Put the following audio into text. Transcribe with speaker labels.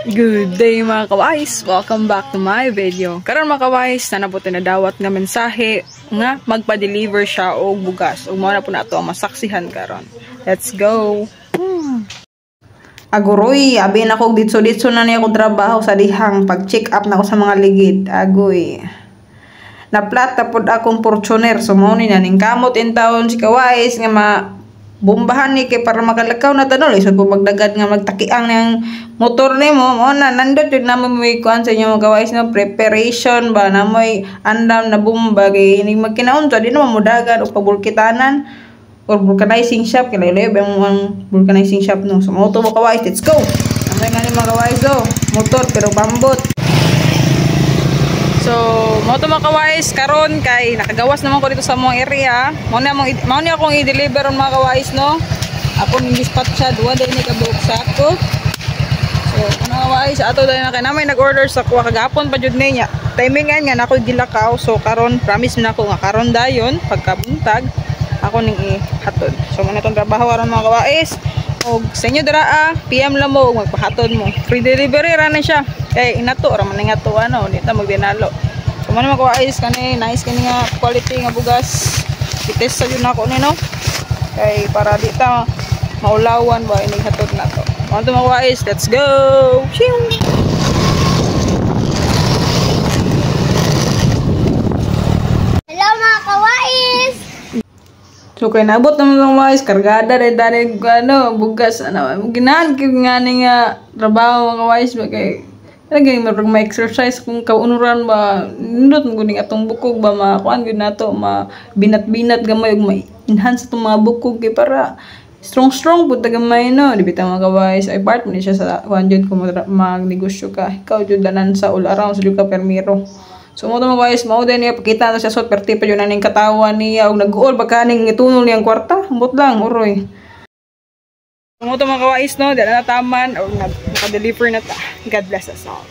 Speaker 1: Good day mga kawais! Welcome back to my video. Karon mga kawais, nanabuti na dawat nga mensahe nga magpa-deliver siya og bugas. Ug mao na po nato ang masaksihan karon. Let's go!
Speaker 2: Aguroy, abi na ko ditso-ditso na niya ko trabaho sa dihang pag-check up na ko sa mga ligid. Agoy. Naplata pod akong Fortuner. So mao ni ning kamot in taon si kawais nga bombahan ni kay para makalakaw na tanol isod po magdagad nga magtakiang ng motor nimo mo na nandot yun naman may kuan sa inyo mga kawais na preparation ba na may andam na bomba kay ini magkinaon sa di naman mudagan o pabulkitanan or vulcanizing shop kay layo ang vulcanizing shop no so moto mo kawais, let's go amay nga ni mga kawais motor pero bambot.
Speaker 1: So, mo to mga kawais karon kay nakagawas naman ko dito sa mong area. Mao ni akong i-deliver on mga kawais no. Ako ning dispatch siya duwa dai ni kabuok sa ako. So, mga kawais ato dai na kay namay nag-order sa kuha kagapon pa jud niya. Timingan nga nako gilakaw. So, karon promise na ako nga karon dayon pagkabuntag ako ning ihatod. So, mo na tong trabaho aron mga kawais. Og sa inyo dira PM lang mo magpahatod mo. Free delivery ra na siya. Kay inato ra man nga to ano, dito magdinalo. So man magkuais kani, nice kani nga quality nga bugas. I-test sa yun ako ni no. Kay para di ta maulawan ba ining hatod na to. Mo to magkuais, let's go. Shing!
Speaker 3: Hello mga kawais!
Speaker 2: So kay nabot naman ng mais kargada dai ano bugas ano ginahan kay ngani nga trabaho mga wais ba kay lagi may exercise kung kaunuran ba nindot mo ning atong bukog ba makuan gyud nato ma binat-binat gamay ug ma-enhance atong mga bukog kay para strong pud ta gamay no di bitaw mga wais ay part man siya sa kuan jud kung magnegosyo ka ikaw jud danan sa all around sa jud ka permiro. So mo to mga guys, mao din niya pakita na siya sot perti pa yun ning katawan niya og nag-uol bakaning itunol niyang kwarta. Ambot lang uroy.
Speaker 1: Mo to mga guys no, dala na taman og naka-deliver na ta. God bless us all.